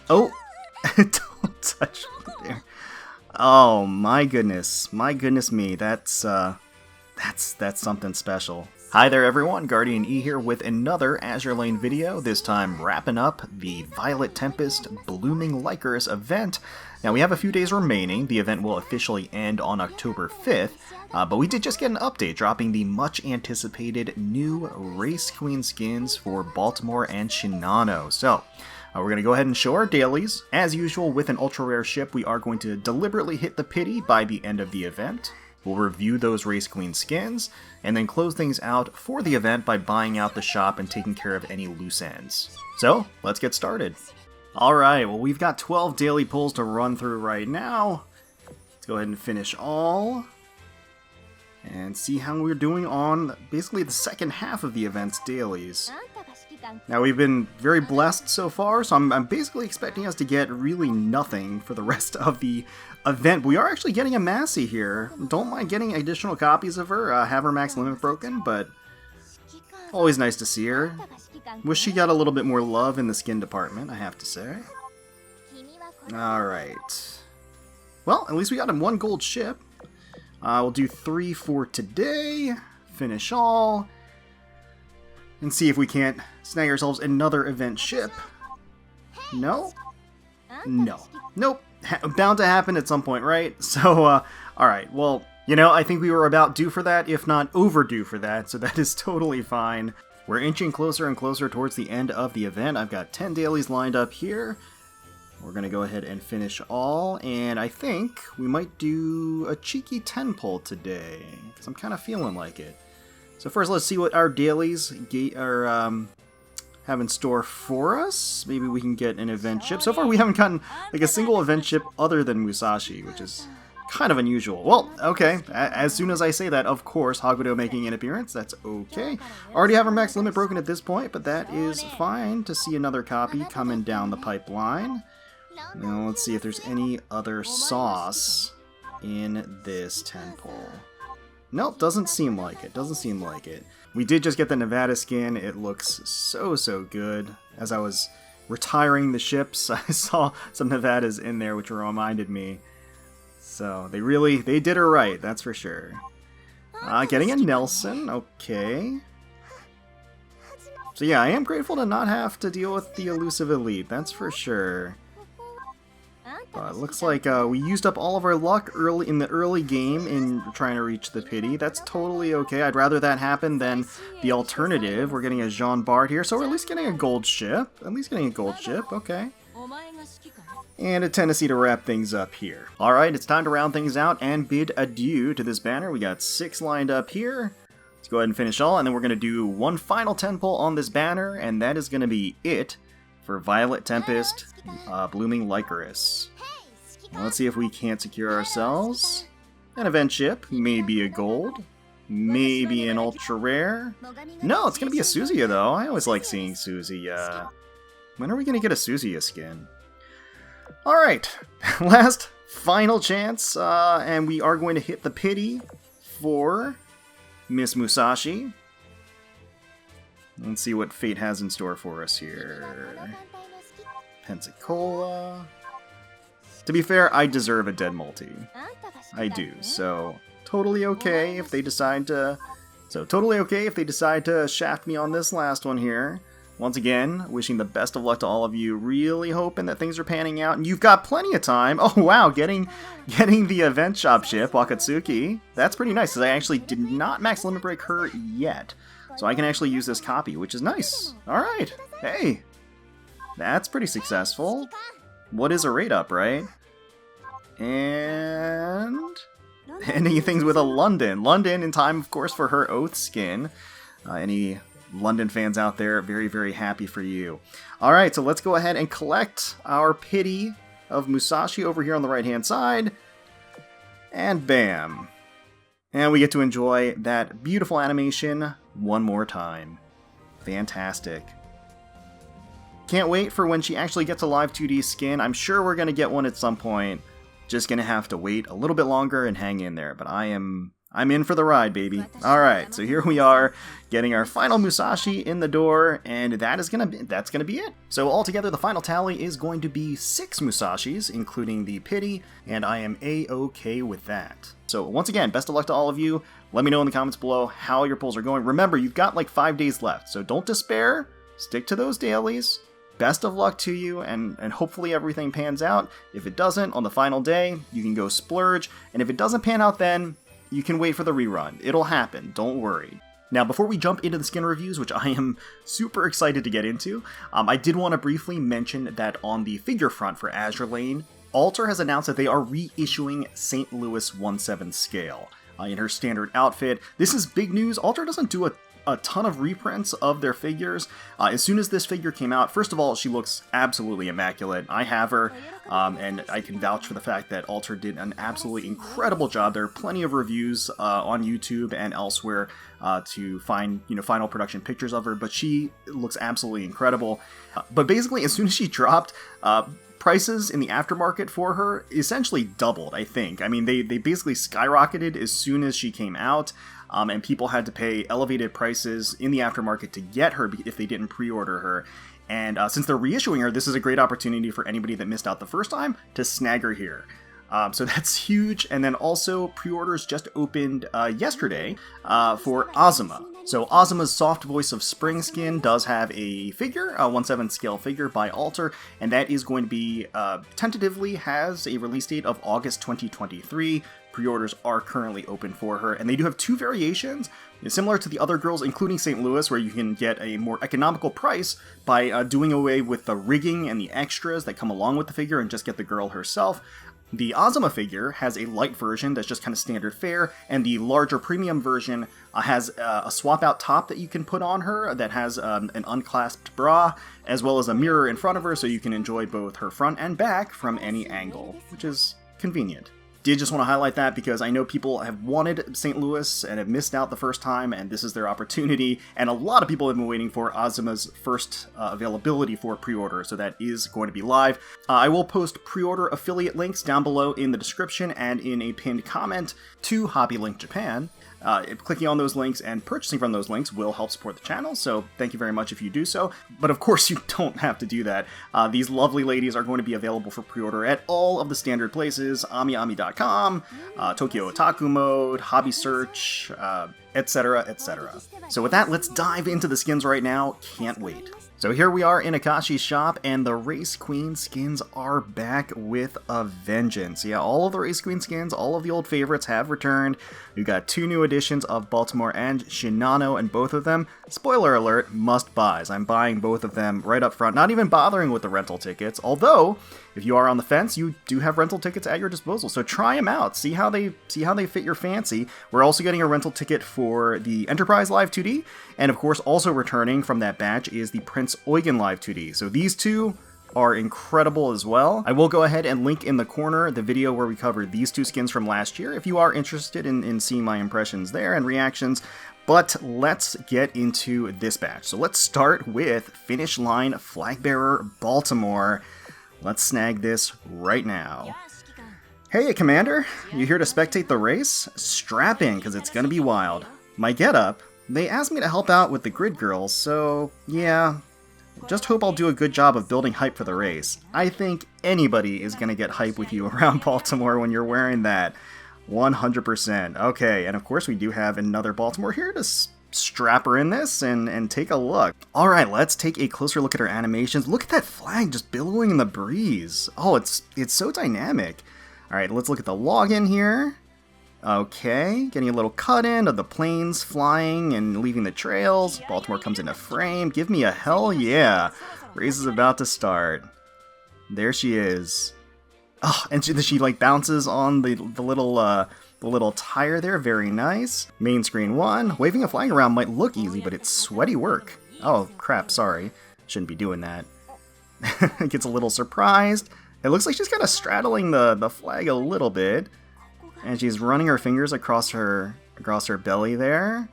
Oh! Don't touch me there. Oh, my goodness. My goodness me. That's something special. Hi there everyone, GuardianE here with another Azur Lane video, this time wrapping up the Violet Tempest Blooming Lycoris event. Now we have a few days remaining. The event will officially end on October 5th, but we did just get an update dropping the much anticipated new Race Queen skins for Baltimore and Shinano. So, we're going to go ahead and show our dailies. As usual with an ultra rare ship, we are going to deliberately hit the pity by the end of the event. We'll review those Race Queen skins, and then close things out for the event by buying out the shop and taking care of any loose ends. So, let's get started. Alright, well we've got 12 daily pulls to run through right now. Let's go ahead and finish all. And see how we're doing on basically the second half of the event's dailies. Now we've been very blessed so far, so I'm basically expecting us to get really nothing for the rest of the event. We are actually getting a Massey here. Don't mind getting additional copies of her, have her max limit broken, but always nice to see her. Wish she got a little bit more love in the skin department, I have to say. Alright. Well, at least we got him one gold ship. We'll do 3 for today, finish all, and see if we can't snag ourselves another event ship. No? No. Nope. Bound to happen at some point, right? So, alright, well, you know, I think we were about due for that, if not overdue for that, so that is totally fine. We're inching closer and closer towards the end of the event. I've got 10 dailies lined up here. We're going to go ahead and finish all, and I think we might do a cheeky 10 pull today, because I'm kind of feeling like it. So first, let's see what our dailies have in store for us. Maybe we can get an event ship. So far, we haven't gotten like a single event ship other than Musashi, which is kind of unusual. Well, okay. As soon as I say that, of course, Haguro making an appearance. That's okay. Already have our max limit broken at this point, but that is fine to see another copy coming down the pipeline. Now let's see if there's any other sauce in this 10 pull. Nope, doesn't seem like it. Doesn't seem like it. We did just get the Nevada skin. It looks so good. As I was retiring the ships, I saw some Nevadas in there, which reminded me. So they did her right, that's for sure. Getting a Nelson, okay. So yeah, I am grateful to not have to deal with the elusive elite, that's for sure. But it looks like we used up all of our luck in the early game in trying to reach the pity. That's totally okay. I'd rather that happen than the alternative. We're getting a Jean Bart here, so we're at least getting a gold ship. At least getting a gold ship, okay. And a Tennessee to wrap things up here. Alright, it's time to round things out and bid adieu to this banner. We got 6 lined up here. Let's go ahead and finish all, and then we're going to do one final 10 pull on this banner, and that is going to be it for Violet Tempest Blooming Lycoris. Now let's see if we can't secure ourselves an event ship, maybe a gold, maybe an ultra rare. No, it's going to be a Suzuya though. I always like seeing Suzuya. When are we going to get a Suzuya skin? Alright, last final chance, and we are going to hit the pity for Miss Musashi. Let's see what fate has in store for us here. Pensacola. To be fair, I deserve a dead multi. I do, so totally okay if they decide to... shaft me on this last one here. Once again, wishing the best of luck to all of you. Really hoping that things are panning out, and you've got plenty of time. Oh wow, getting the event shop ship, Wakatsuki. That's pretty nice, because I actually did not max limit break her yet. So I can actually use this copy, which is nice. Alright, hey. That's pretty successful. What is a rate up, right? And ending things with a London. London in time, of course, for her Oath skin. Any London fans out there, very happy for you. Alright, so let's go ahead and collect our pity of Musashi over here on the right-hand side. And bam. And we get to enjoy that beautiful animation one more time. Fantastic. Can't wait for when she actually gets a live 2D skin. I'm sure we're going to get one at some point. Just going to have to wait a little bit longer and hang in there. But I am I'm in for the ride, baby. Alright, so here we are, getting our final Musashi in the door, and that's gonna be it. So altogether, the final tally is going to be 6 Musashis, including the Pity, and I am A-okay with that. So once again, best of luck to all of you. Let me know in the comments below how your pulls are going. Remember, you've got like 5 days left, so don't despair. Stick to those dailies. Best of luck to you, and hopefully everything pans out. If it doesn't, on the final day, you can go splurge, and if it doesn't pan out then, you can wait for the rerun. It'll happen, don't worry. Now, before we jump into the skin reviews, which I am super excited to get into, I did want to briefly mention that on the figure front for Azur Lane, Alter has announced that they are reissuing St. Louis 1/7 scale in her standard outfit. This is big news. Alter doesn't do a ton of reprints of their figures. As soon as this figure came out, first of all, she looks absolutely immaculate. I have her, and I can vouch for the fact that Alter did an absolutely incredible job. There are plenty of reviews on YouTube and elsewhere to find, final production pictures of her, but she looks absolutely incredible. But basically, as soon as she dropped, prices in the aftermarket for her essentially doubled, I think. I mean, they basically skyrocketed as soon as she came out. And people had to pay elevated prices in the aftermarket to get her if they didn't pre-order her. And since they're reissuing her, this is a great opportunity for anybody that missed out the first time to snag her here. So that's huge. And then also, pre-orders just opened yesterday for Azuma. So Azuma's Soft Voice of Spring skin does have a figure, a 1/7 scale figure by Alter, and that is going to be, tentatively has a release date of August 2023. Pre-orders are currently open for her, and they do have 2 variations, similar to the other girls, including St. Louis, where you can get a more economical price by doing away with the rigging and the extras that come along with the figure and just get the girl herself. The Azuma figure has a light version that's just kind of standard fare, and the larger premium version has a swap-out top that you can put on her that has an unclasped bra, as well as a mirror in front of her, so you can enjoy both her front and back from any angle, which is convenient. Did just want to highlight that because I know people have wanted St. Louis and have missed out the first time, and this is their opportunity, and a lot of people have been waiting for Azuma's first availability for pre-order, so that is going to be live. I will post pre-order affiliate links down below in the description and in a pinned comment to Hobby Link Japan. Clicking on those links and purchasing from those links will help support the channel, so thank you very much if you do so. But of course, you don't have to do that. These lovely ladies are going to be available for pre-order at all of the standard places, AmiAmi.com, Tokyo Otaku Mode, Hobby Search, etc., etc. So with that, let's dive into the skins right now. Can't wait. So here we are in Akashi's shop, and the Race Queen skins are back with a vengeance. Yeah, all of the Race Queen skins, all of the old favorites have returned. We've got 2 new editions of Baltimore and Shinano, and both of them, spoiler alert, must-buys. I'm buying both of them right up front, not even bothering with the rental tickets, although, if you are on the fence, you do have rental tickets at your disposal, so try them out, see how they fit your fancy. We're also getting a rental ticket for the Enterprise Live 2D, and of course, also returning from that batch is the Prince Eugen Live 2D. So these two are incredible as well. I will go ahead and link in the corner the video where we covered these 2 skins from last year if you are interested in seeing my impressions there and reactions. But let's get into this batch. So let's start with Finish Line Flagbearer Baltimore. Let's snag this right now. Hey, Commander! You here to spectate the race? Strap in, because it's gonna be wild. My getup? They asked me to help out with the grid girls, so yeah. Just hope I'll do a good job of building hype for the race. I think anybody is gonna get hype with you around Baltimore when you're wearing that. 100%. Okay, and of course we do have another Baltimore here to strap her in this and take a look. Alright, let's take a closer look at her animations. Look at that flag just billowing in the breeze. Oh, it's so dynamic. Alright, let's look at the login here. Okay, getting a little cut in of the planes flying and leaving the trails. Baltimore comes into frame. Give me a hell yeah. Race is about to start. There she is. Oh, and she like bounces on the little tire there. Very nice. Main screen 1. Waving a flag around might look easy, but it's sweaty work. Oh crap, sorry. Shouldn't be doing that. Gets a little surprised. It looks like she's kind of straddling the flag a little bit. And she's running her fingers across her belly there.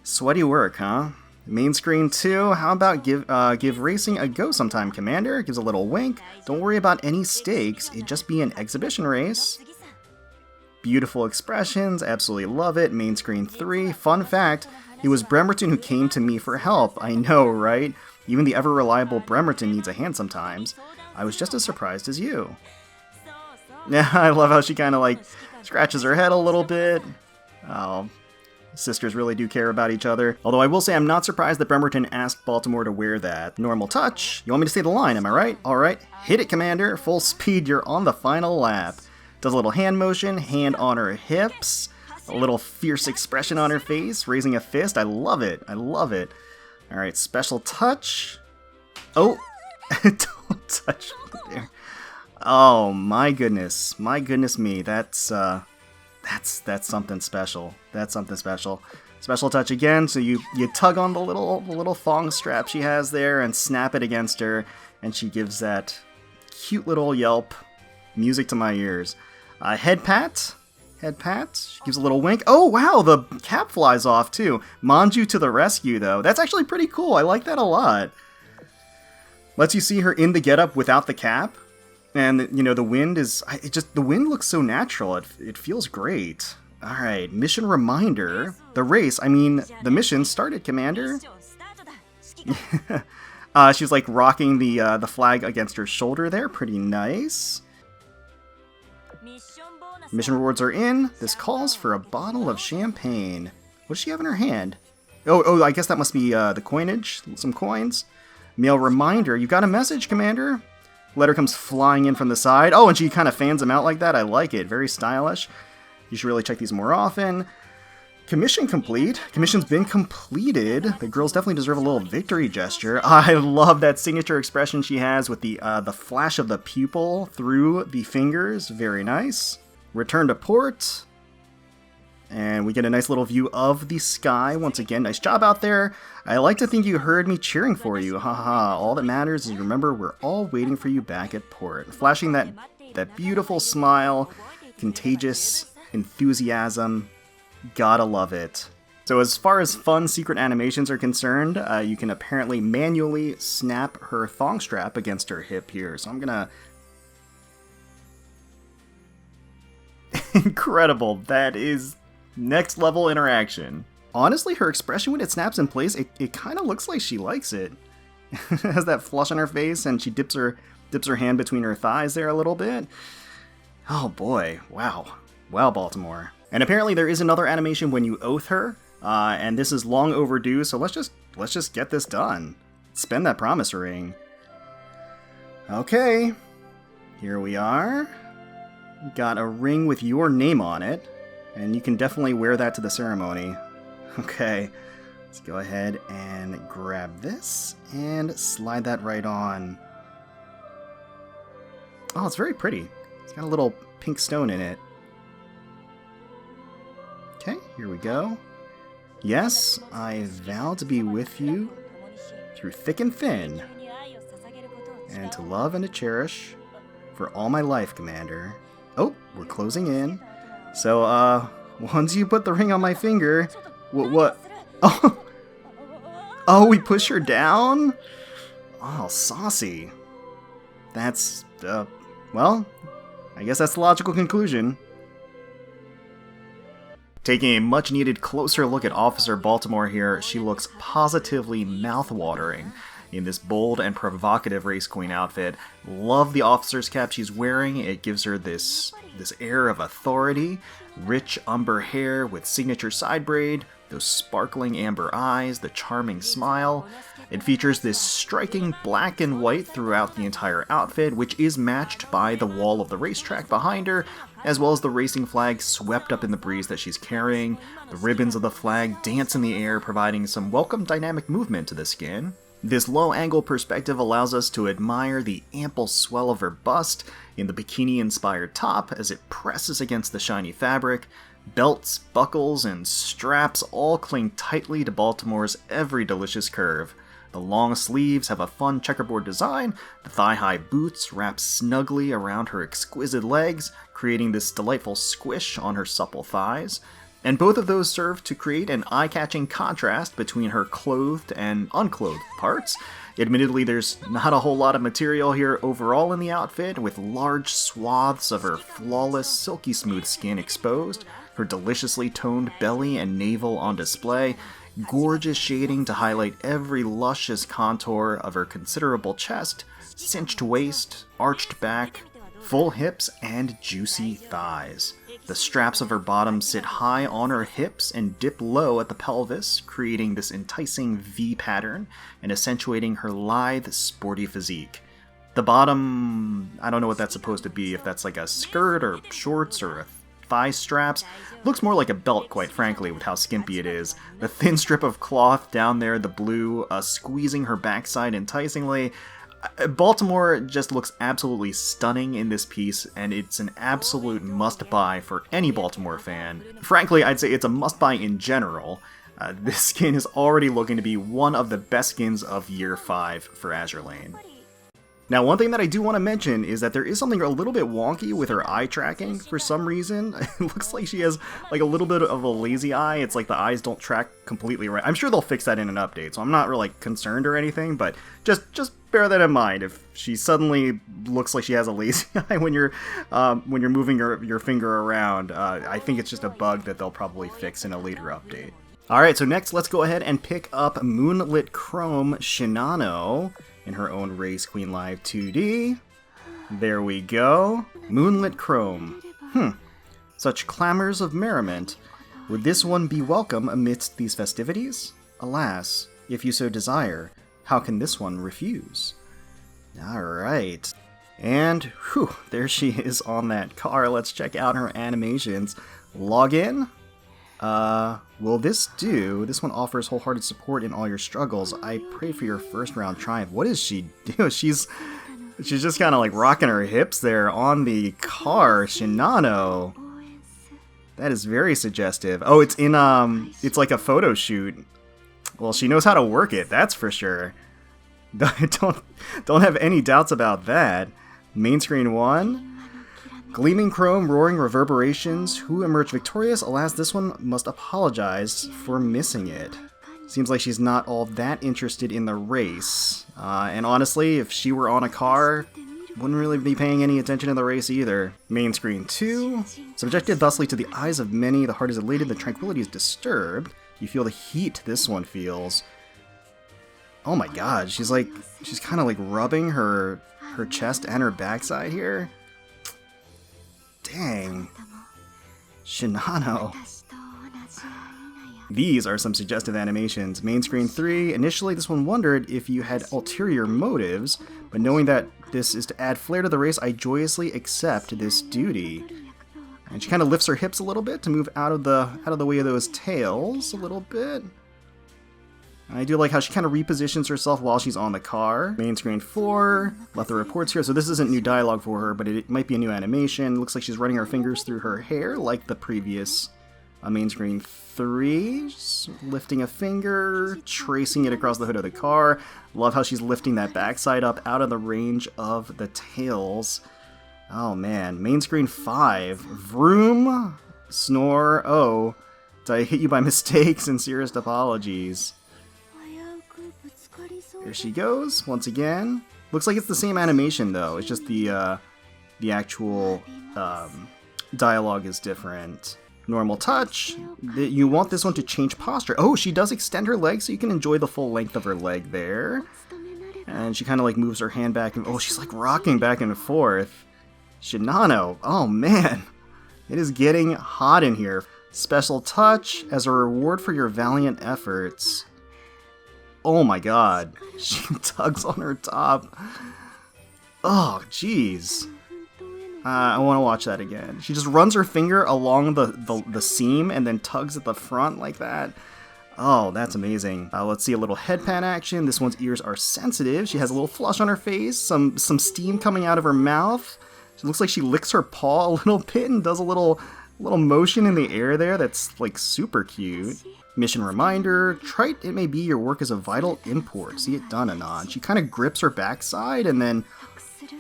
Sweaty work, huh? Main screen 2, how about give racing a go sometime, Commander? Gives a little wink. Don't worry about any stakes, it'd just be an exhibition race. Beautiful expressions, absolutely love it. Main screen 3. Fun fact, it was Bremerton who came to me for help. I know, right? Even the ever-reliable Bremerton needs a hand sometimes. I was just as surprised as you. Yeah, I love how she kind of like scratches her head a little bit. Oh, sisters really do care about each other. Although I will say I'm not surprised that Bremerton asked Baltimore to wear that. Normal touch. You want me to say the line, am I right? Alright, hit it, Commander. Full speed, you're on the final lap. Does a little hand motion, hand on her hips. A little fierce expression on her face, raising a fist. I love it. I love it. Alright, special touch. Oh, don't touch me there. Oh my goodness me. That's something special. That's something special. Special touch again. So you tug on the little thong strap she has there and snap it against her, and she gives that cute little yelp. Music to my ears. Head pat. Head pat. She gives a little wink. Oh wow, the cap flies off too. Manjuu to the rescue though. That's actually pretty cool. I like that a lot. Lets you see her in the getup without the cap. And, you know, the wind is... the wind looks so natural. It feels great. Alright, mission reminder. The race, the mission started, Commander. She's, like, rocking the flag against her shoulder there. Pretty nice. Mission rewards are in. This calls for a bottle of champagne. What does she have in her hand? Oh, I guess that must be the coinage. Some coins. Mail reminder. You got a message, Commander. Letter comes flying in from the side. Oh, and she kind of fans him out like that. I like it. Very stylish. You should really check these more often. Commission complete. Commission's been completed. The girls definitely deserve a little victory gesture. I love that signature expression she has with the flash of the pupil through the fingers. Very nice. Return to port. And we get a nice little view of the sky. Once again, nice job out there. I like to think you heard me cheering for you. Haha. All that matters is remember we're all waiting for you back at port. Flashing that beautiful smile, contagious enthusiasm. Gotta love it. So as far as fun secret animations are concerned, you can apparently manually snap her thong strap against her hip here. So I'm gonna... Incredible. That is... next level interaction. Honestly, her expression when it snaps in place, it kind of looks like she likes it. It has that flush on her face, and she dips her hand between her thighs there a little bit. Oh boy, wow. Wow, Baltimore. And apparently there is another animation when you oath her, and this is long overdue, so let's just get this done. Spend that promise ring. Okay, here we are. Got a ring with your name on it. And you can definitely wear that to the ceremony. Okay, let's go ahead and grab this and slide that right on. Oh, it's very pretty. It's got a little pink stone in it. Okay, here we go. Yes, I vow to be with you through thick and thin, and to love and to cherish for all my life, Commander. Oh, we're closing in. So, once you put the ring on my finger... What? Oh! Oh, we push her down? Oh, saucy. That's, well, I guess that's the logical conclusion. Taking a much-needed closer look at Officer Baltimore here, she looks positively mouth-watering in this bold and provocative race queen outfit. Love the officer's cap she's wearing. It gives her this air of authority. Rich umber hair with signature side braid, those sparkling amber eyes, the charming smile. It features this striking black and white throughout the entire outfit, which is matched by the wall of the racetrack behind her, as well as the racing flag swept up in the breeze that she's carrying. The ribbons of the flag dance in the air, providing some welcome dynamic movement to the skin. This low-angle perspective allows us to admire the ample swell of her bust in the bikini-inspired top as it presses against the shiny fabric. Belts, buckles, and straps all cling tightly to Baltimore's every delicious curve. The long sleeves have a fun checkerboard design, the thigh-high boots wrap snugly around her exquisite legs, creating this delightful squish on her supple thighs. And both of those serve to create an eye-catching contrast between her clothed and unclothed parts. Admittedly, there's not a whole lot of material here overall in the outfit, with large swaths of her flawless, silky smooth skin exposed, her deliciously toned belly and navel on display, gorgeous shading to highlight every luscious contour of her considerable chest, cinched waist, arched back, full hips, and juicy thighs. The straps of her bottom sit high on her hips and dip low at the pelvis, creating this enticing V pattern and accentuating her lithe, sporty physique. The bottom, I don't know what that's supposed to be, if that's like a skirt or shorts or a thigh straps. Looks more like a belt, quite frankly, with how skimpy it is. The thin strip of cloth down there, the blue, squeezing her backside enticingly. Baltimore just looks absolutely stunning in this piece, and it's an absolute must-buy for any Baltimore fan. Frankly, I'd say it's a must-buy in general. This skin is already looking to be one of the best skins of Year 5 for Azur Lane. Now, one thing that I do want to mention is that there is something a little bit wonky with her eye tracking for some reason. It looks like she has like a little bit of a lazy eye. It's like the eyes don't track completely right. I'm sure they'll fix that in an update, so I'm not really concerned or anything, but just bear that in mind. If she suddenly looks like she has a lazy eye when you're moving your finger around, I think it's just a bug that they'll probably fix in a later update. Alright, so next let's go ahead and pick up Moonlit Chrome Shinano in her own race Queen Live 2D. There we go. Moonlit Chrome. Such clamors of merriment. Would this one be welcome amidst these festivities? Alas, if you so desire, how can this one refuse? Alright. And, whew, there she is on that car. Let's check out her animations. Login. Will this do? This one offers wholehearted support in all your struggles. I pray for your first round triumph. What does she do? She's just kind of like rocking her hips there on the car. Shinano. That is very suggestive. Oh, it's in, it's like a photo shoot. Well, she knows how to work it, that's for sure. Don't have any doubts about that. Main screen 1. Gleaming chrome, roaring reverberations. Who emerged victorious? Alas, this one must apologize for missing it. Seems like she's not all that interested in the race. And honestly, if she were on a car, wouldn't really be paying any attention to the race either. Main screen 2. Subjected thusly to the eyes of many, the heart is elated, the tranquility is disturbed. You feel the heat this one feels. Oh my god, she's kind of like rubbing her chest and her backside here. Dang. Shinano. These are some suggestive animations. Main screen 3. Initially, this one wondered if you had ulterior motives, but knowing that this is to add flair to the race, I joyously accept this duty. And she kind of lifts her hips a little bit to move out of the way of those tails a little bit. And I do like how she kind of repositions herself while she's on the car. Main screen 4. Left the reports here. So this isn't new dialogue for her, but it might be a new animation. Looks like she's running her fingers through her hair like the previous main screen 3. Just lifting a finger, tracing it across the hood of the car. Love how she's lifting that backside up out of the range of the tails. Oh man. Main screen 5. Vroom. Snore. Oh. Did I hit you by mistake? Sincerest apologies. There she goes, once again. Looks like it's the same animation, though. It's just the actual dialogue is different. Normal touch. You want this one to change posture. Oh, she does extend her leg, so you can enjoy the full length of her leg there. And she kind of like moves her hand back. And, oh, she's like rocking back and forth. Shinano. Oh, man. It is getting hot in here. Special touch as a reward for your valiant efforts. Oh my god, she tugs on her top. Oh, jeez. I want to watch that again. She just runs her finger along the seam and then tugs at the front like that. Oh, that's amazing. Let's see a little headpan action. This one's ears are sensitive. She has a little flush on her face, some steam coming out of her mouth. It looks like she licks her paw a little bit and does a little motion in the air there that's like super cute. Mission reminder, trite it may be, your work is of vital import. See it done anon. She kind of grips her backside and then,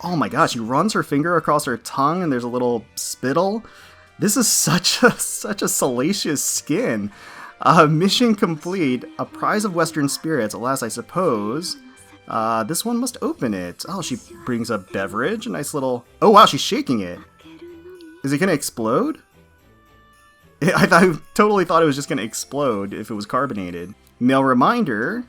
oh my gosh, she runs her finger across her tongue and there's a little spittle. This is such a salacious skin. Mission complete. A prize of Western spirits, alas I suppose. This one must open it. Oh, she brings a beverage, a nice little... Oh wow, she's shaking it. Is it gonna explode? I totally thought it was just gonna explode if it was carbonated. Mail reminder,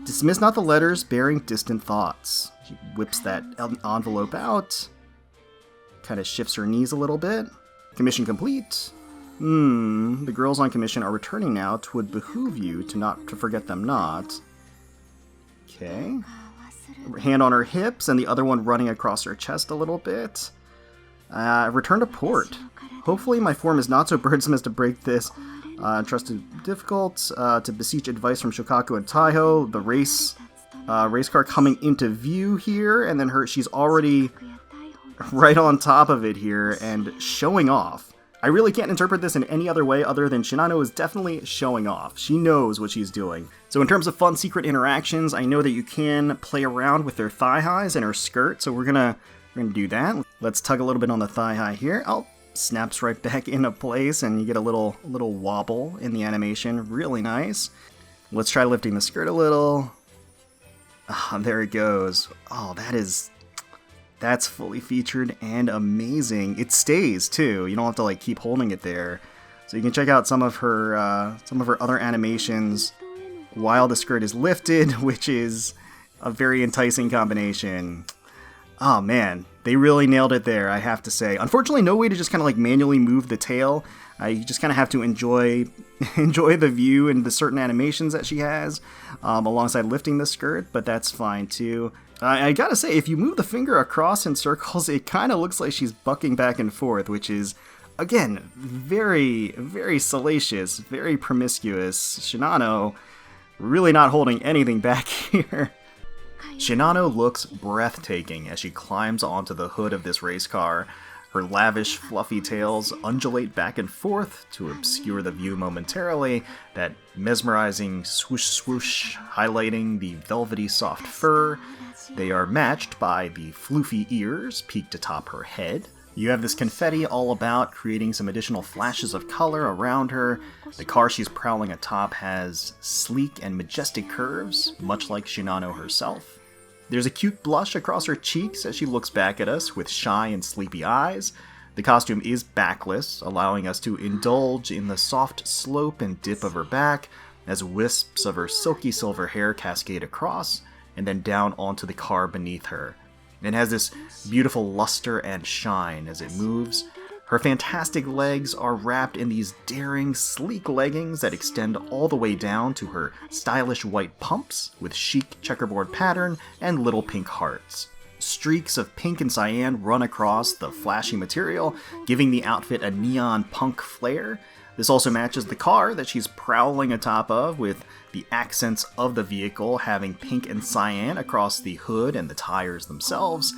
dismiss not the letters bearing distant thoughts. She whips that envelope out, kind of shifts her knees a little bit. Commission complete. The girls on commission are returning now. 'Twould behoove you to forget them not. Okay. Hand on her hips and the other one running across her chest a little bit. Return to port. Hopefully my form is not so burdensome as to break this. Trusted difficult. To beseech advice from Shokaku and Taiho. The race car coming into view here, and then she's already right on top of it here and showing off. I really can't interpret this in any other way other than Shinano is definitely showing off. She knows what she's doing. So in terms of fun secret interactions, I know that you can play around with their thigh highs and her skirt, so we're gonna do that. Let's tug a little bit on the thigh high here. Oh, snaps right back into place, and you get a little wobble in the animation. Really nice. Let's try lifting the skirt a little. Ah, there it goes. Oh, that's fully featured and amazing. It stays too. You don't have to like keep holding it there. So you can check out some of her other animations while the skirt is lifted, which is a very enticing combination. Oh man, they really nailed it there, I have to say. Unfortunately, no way to just kind of like manually move the tail. You just kind of have to enjoy the view and the certain animations that she has alongside lifting the skirt, but that's fine too. I gotta say, if you move the finger across in circles, it kind of looks like she's bucking back and forth, which is, again, very, very salacious, very promiscuous. Shinano really not holding anything back here. Shinano looks breathtaking as she climbs onto the hood of this race car. Her lavish, fluffy tails undulate back and forth to obscure the view momentarily, that mesmerizing swoosh swoosh highlighting the velvety soft fur. They are matched by the floofy ears peaked atop her head. You have this confetti all about, creating some additional flashes of color around her. The car she's prowling atop has sleek and majestic curves, much like Shinano herself. There's a cute blush across her cheeks as she looks back at us with shy and sleepy eyes. The costume is backless, allowing us to indulge in the soft slope and dip of her back as wisps of her silky silver hair cascade across and then down onto the car beneath her. It has this beautiful luster and shine as it moves. Her fantastic legs are wrapped in these daring, sleek leggings that extend all the way down to her stylish white pumps with chic checkerboard pattern and little pink hearts. Streaks of pink and cyan run across the flashy material, giving the outfit a neon punk flair. This also matches the car that she's prowling atop of, with the accents of the vehicle having pink and cyan across the hood and the tires themselves.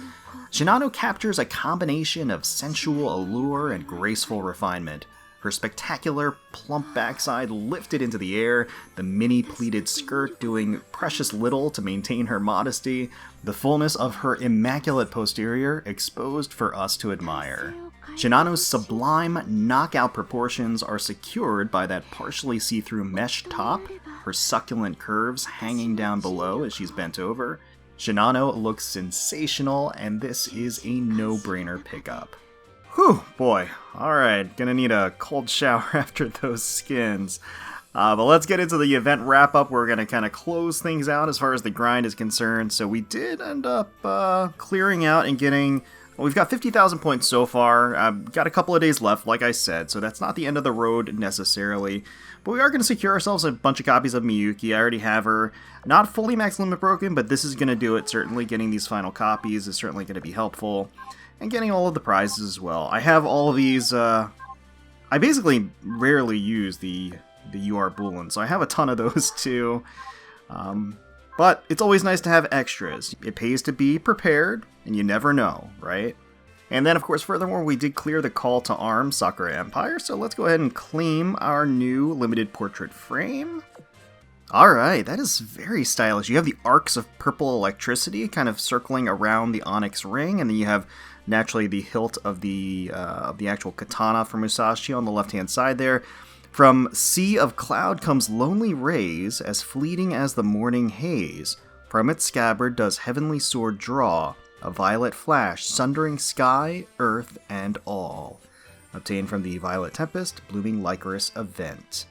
Shinano captures a combination of sensual allure and graceful refinement. Her spectacular, plump backside lifted into the air, the mini pleated skirt doing precious little to maintain her modesty, the fullness of her immaculate posterior exposed for us to admire. Shinano's sublime knockout proportions are secured by that partially see-through mesh top, her succulent curves hanging down below as she's bent over. Shinano looks sensational, and this is a no-brainer pickup. Whew, boy. Alright, gonna need a cold shower after those skins. But let's get into the event wrap-up. We're gonna kind of close things out as far as the grind is concerned. So we did end up clearing out and getting... Well, we've got 50,000 points so far. Got a couple of days left, like I said, so that's not the end of the road necessarily. But we are going to secure ourselves a bunch of copies of Miyuki. I already have her. Not fully max limit broken, but this is going to do it. Certainly getting these final copies is certainly going to be helpful. And getting all of the prizes as well. I have all of these... I basically rarely use the UR Bullen, so I have a ton of those too. But it's always nice to have extras. It pays to be prepared, and you never know, right? And then, of course, furthermore, we did clear the call to arms Sakura Empire, so let's go ahead and claim our new limited portrait frame. Alright, that is very stylish. You have the arcs of purple electricity kind of circling around the onyx ring, and then you have naturally the hilt of the actual katana for Musashi on the left-hand side there. From sea of cloud comes lonely rays, as fleeting as the morning haze. From its scabbard does heavenly sword draw, a violet flash, sundering sky, earth, and all. Obtained from the Violet Tempest Blooming Lycoris event.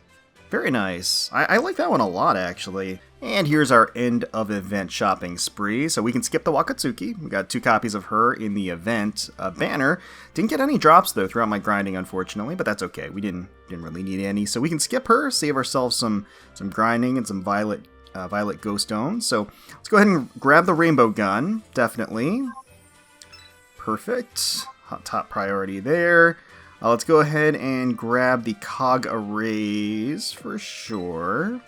Very nice. I like that one a lot, actually. And here's our end of event shopping spree. So we can skip the Wakatsuki. We got 2 copies of her in the event banner. Didn't get any drops, though, throughout my grinding, unfortunately, but that's okay. We didn't really need any. So we can skip her, save ourselves some grinding and some Violet Ghost Stones. So let's go ahead and grab the Rainbow Gun, definitely. Perfect. Hot top priority there. Let's go ahead and grab the cog arrays for sure.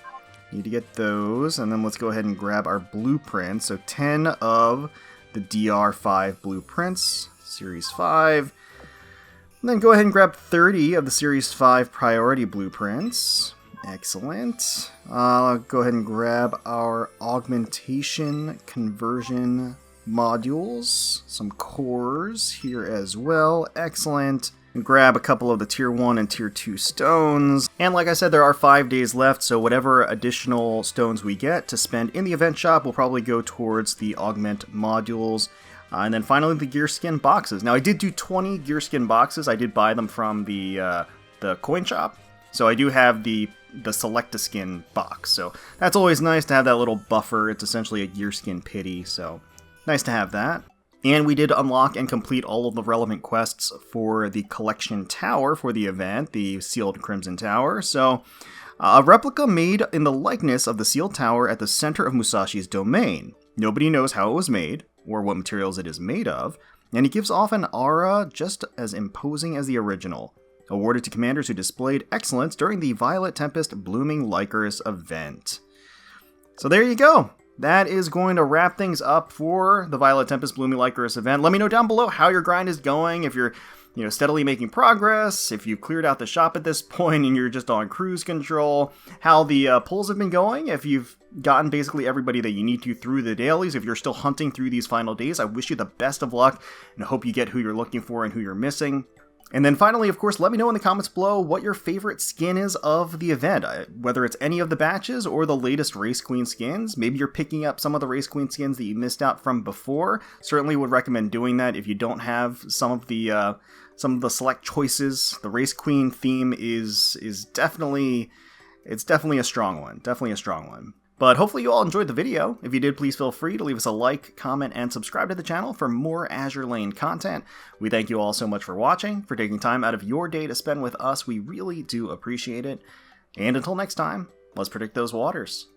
Need to get those, and then let's go ahead and grab our blueprints. So 10 of the DR5 blueprints, Series 5. And then go ahead and grab 30 of the Series 5 priority blueprints. Excellent. Go ahead and grab our augmentation conversion modules. Some cores here as well. Excellent. And grab a couple of the Tier 1 and Tier 2 stones. And like I said, there are 5 days left, so whatever additional stones we get to spend in the event shop will probably go towards the augment modules. And then finally, the gear skin boxes. Now, I did do 20 gear skin boxes. I did buy them from the coin shop. So I do have the Select-a-Skin box. So that's always nice to have that little buffer. It's essentially a gear skin pity, so nice to have that. And we did unlock and complete all of the relevant quests for the collection tower for the event, the Sealed Crimson Tower. So, a replica made in the likeness of the Sealed Tower at the center of Musashi's domain. Nobody knows how it was made, or what materials it is made of, and it gives off an aura just as imposing as the original. Awarded to commanders who displayed excellence during the Violet Tempest Blooming Lycoris event. So there you go. That is going to wrap things up for the Violet Tempest Blooming Lycoris event. Let me know down below how your grind is going, if you're steadily making progress, if you've cleared out the shop at this point and you're just on cruise control, how the pulls have been going, if you've gotten basically everybody that you need to through the dailies, if you're still hunting through these final days. I wish you the best of luck and I hope you get who you're looking for and who you're missing. And then finally, of course, let me know in the comments below what your favorite skin is of the event, whether it's any of the batches or the latest Race Queen skins. Maybe you're picking up some of the Race Queen skins that you missed out from before. Certainly would recommend doing that if you don't have some of the select choices. The Race Queen theme is definitely a strong one. Definitely a strong one. But hopefully you all enjoyed the video. If you did, please feel free to leave us a like, comment, and subscribe to the channel for more Azur Lane content. We thank you all so much for watching, for taking time out of your day to spend with us. We really do appreciate it. And until next time, let's predict those waters.